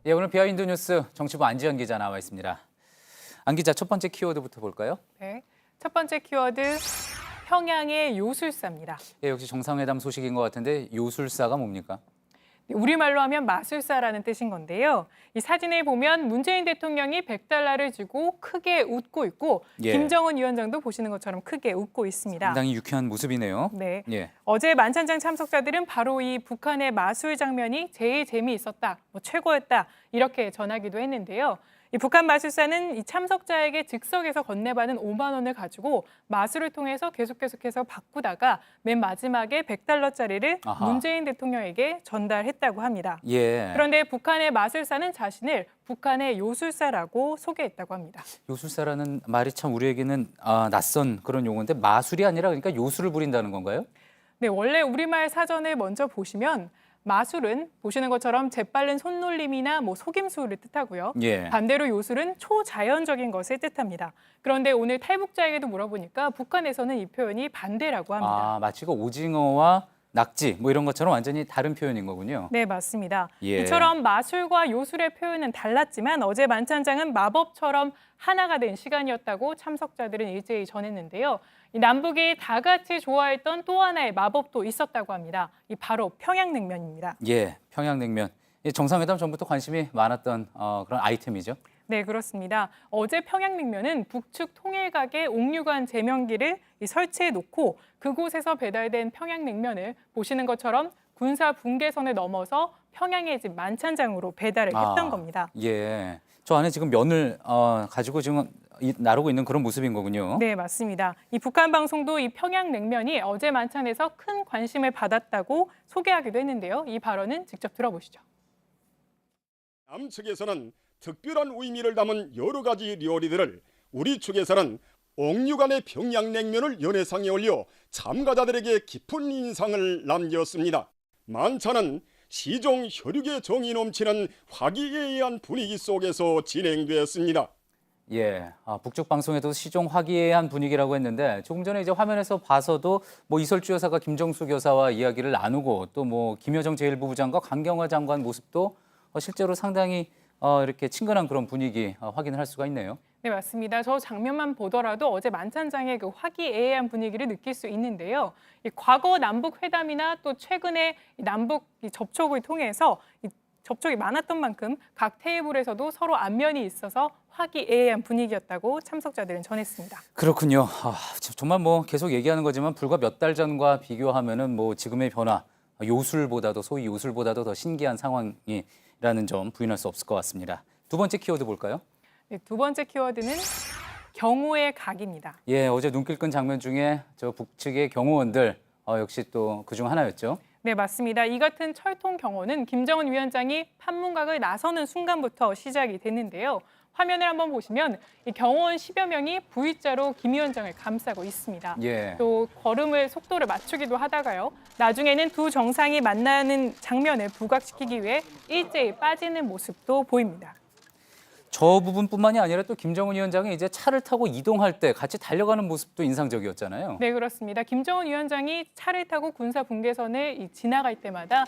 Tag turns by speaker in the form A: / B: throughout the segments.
A: 예, 오늘 비하인드 뉴스 정치부 안지연 기자 나와 있습니다. 안 기자, 첫 번째 키워드부터 볼까요?
B: 네, 첫 번째 키워드 평양의 요술사입니다.
A: 예, 역시 정상회담 소식인 것 같은데 요술사가 뭡니까?
B: 우리말로 하면 마술사라는 뜻인 건데요. 이 사진에 보면 문재인 대통령이 100달러를 주고 크게 웃고 있고
A: 예.
B: 김정은 위원장도 보시는 것처럼 크게 웃고 있습니다.
A: 상당히 유쾌한 모습이네요.
B: 네.
A: 예.
B: 어제 만찬장 참석자들은 바로 이 북한의 마술 장면이 제일 재미있었다, 최고였다 이렇게 전하기도 했는데요. 이 북한 마술사는 이 참석자에게 즉석에서 건네받은 5만 원을 가지고 마술을 통해서 계속해서 바꾸다가 맨 마지막에 100달러짜리를
A: 아하.
B: 문재인 대통령에게 전달했다고 합니다.
A: 예.
B: 그런데 북한의 마술사는 자신을 북한의 요술사라고 소개했다고 합니다.
A: 요술사라는 말이 참 우리에게는 낯선 그런 용어인데 마술이 아니라 그러니까 요술을 부린다는 건가요?
B: 네, 원래 우리말 사전을 먼저 보시면 마술은 보시는 것처럼 재빠른 손놀림이나 속임수를 뜻하고요.
A: 예.
B: 반대로 요술은 초자연적인 것을 뜻합니다. 그런데 오늘 탈북자에게도 물어보니까 북한에서는 이 표현이 반대라고 합니다.
A: 마치 그 오징어와 낙지 뭐 이런 것처럼 완전히 다른 표현인 거군요.
B: 네, 맞습니다.
A: 예.
B: 이처럼 마술과 요술의 표현은 달랐지만 어제 만찬장은 마법처럼 하나가 된 시간이었다고 참석자들은 일제히 전했는데요. 이 남북이 다 같이 좋아했던 또 하나의 마법도 있었다고 합니다. 이 바로 평양냉면입니다.
A: 예, 평양냉면. 이 정상회담 전부터 관심이 많았던 그런 아이템이죠.
B: 네, 그렇습니다. 어제 평양냉면은 북측 통일각의 옥류관 제명기를 설치해 놓고 그곳에서 배달된 평양냉면을 보시는 것처럼 군사 분계선을 넘어서 평양의 집 만찬장으로 배달을 했던 겁니다.
A: 예, 저 안에 지금 면을 가지고 지금 나르고 있는 그런 모습인 거군요.
B: 네, 맞습니다. 이 북한 방송도 이 평양냉면이 어제 만찬에서 큰 관심을 받았다고 소개하기도 했는데요. 이 발언은 직접 들어보시죠.
C: 남측에서는 특별한 의미를 담은 여러 가지 요리들을, 우리 측에서는 옥류관의 평양냉면을 연회상에 올려 참가자들에게 깊은 인상을 남겼습니다. 만찬은 시종 혈육의 정이 넘치는 화기애애한 분위기 속에서 진행되었습니다.
A: 예, 북측 방송에도 시종 화기애애한 분위기라고 했는데 조금 전에 이제 화면에서 봐서도 이설주 여사가 김정숙 여사와 이야기를 나누고 또 김여정 제1부부장과 강경화 장관 모습도 실제로 상당히 이렇게 친근한 그런 분위기 확인을 할 수가 있네요.
B: 네, 맞습니다. 저 장면만 보더라도 어제 만찬장의 그 화기애애한 분위기를 느낄 수 있는데요. 이 과거 남북 회담이나 또 최근에 남북 접촉을 통해서 접촉이 많았던 만큼 각 테이블에서도 서로 안면이 있어서 화기애애한 분위기였다고 참석자들은 전했습니다.
A: 그렇군요. 정말 계속 얘기하는 거지만 불과 몇 달 전과 비교하면은 지금의 변화, 요술보다도 소위 요술보다도 더 신기한 상황이라는 점 부인할 수 없을 것 같습니다. 두 번째 키워드 볼까요?
B: 네, 두 번째 키워드는 경호의 각입니다.
A: 예, 어제 눈길 끈 장면 중에 저 북측의 경호원들 역시 또 그중 하나였죠.
B: 네, 맞습니다. 이 같은 철통 경호는 김정은 위원장이 판문각을 나서는 순간부터 시작이 됐는데요. 화면을 한번 보시면 이 경호원 10여 명이 V자로 김 위원장을 감싸고 있습니다.
A: 예.
B: 또 걸음을 속도를 맞추기도 하다가요. 나중에는 두 정상이 만나는 장면을 부각시키기 위해 일제히 빠지는 모습도 보입니다.
A: 저 부분뿐만이 아니라 또 김정은 위원장이 이제 차를 타고 이동할 때 같이 달려가는 모습도 인상적이었잖아요.
B: 네, 그렇습니다. 김정은 위원장이 차를 타고 군사 분계선을 지나갈 때마다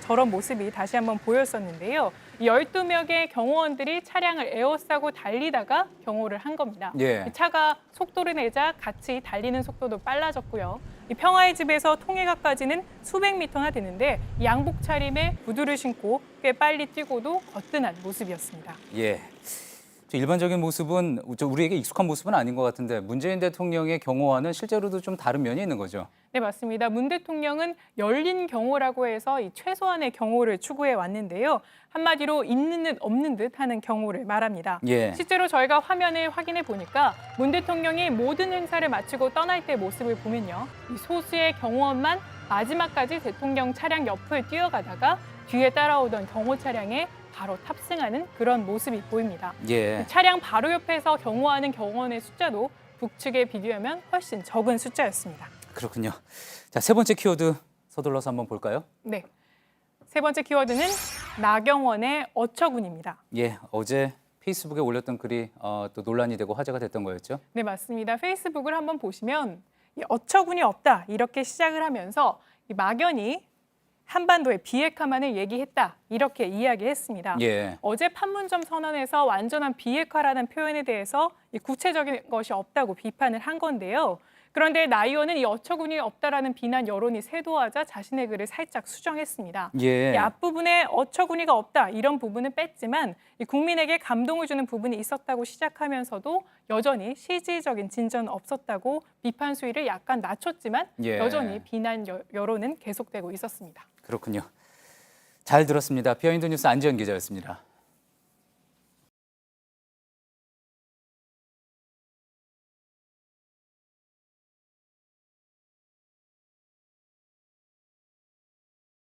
B: 저런 모습이 다시 한번 보였었는데요. 12명의 경호원들이 차량을 에워싸고 달리다가 경호를 한 겁니다.
A: 예.
B: 이 차가 속도를 내자 같이 달리는 속도도 빨라졌고요. 이 평화의 집에서 통일각까지는 수백 미터나 되는데 양복 차림에 구두를 신고 꽤 빨리 뛰고도 거뜬한 모습이었습니다.
A: 예. 일반적인 모습은 우리에게 익숙한 모습은 아닌 것 같은데 문재인 대통령의 경호와는 실제로도 좀 다른 면이 있는 거죠.
B: 네, 맞습니다. 문 대통령은 열린 경호라고 해서 이 최소한의 경호를 추구해 왔는데요. 한마디로 있는 듯 없는 듯 하는 경호를 말합니다.
A: 예.
B: 실제로 저희가 화면을 확인해 보니까 문 대통령이 모든 행사를 마치고 떠날 때 모습을 보면요. 이 소수의 경호원만 마지막까지 대통령 차량 옆을 뛰어가다가 뒤에 따라오던 경호 차량에 바로 탑승하는 그런 모습이 보입니다.
A: 예.
B: 차량 바로 옆에서 경호하는 경호원의 숫자도 북측에 비교하면 훨씬 적은 숫자였습니다.
A: 그렇군요. 자, 세 번째 키워드 서둘러서 한번 볼까요?
B: 네, 세 번째 키워드는 나경원의 어처구니입니다.
A: 예, 어제 페이스북에 올렸던 글이 또 논란이 되고 화제가 됐던 거였죠?
B: 네, 맞습니다. 페이스북을 한번 보시면 이 어처구니 없다 이렇게 시작을 하면서 이 막연히 한반도의 비핵화만을 얘기했다 이렇게 이야기했습니다.
A: 예.
B: 어제 판문점 선언에서 완전한 비핵화라는 표현에 대해서 이 구체적인 것이 없다고 비판을 한 건데요. 그런데 나 의원은 이 어처구니 없다라는 비난 여론이 쇄도하자 자신의 글을 살짝 수정했습니다.
A: 예.
B: 이 앞부분에 어처구니가 없다 이런 부분은 뺐지만 이 국민에게 감동을 주는 부분이 있었다고 시작하면서도 여전히 실질적인 진전은 없었다고 비판 수위를 약간 낮췄지만
A: 예.
B: 여전히 비난 여론은 계속되고 있었습니다.
A: 그렇군요. 잘 들었습니다. 비하인드 뉴스 안지연 기자였습니다.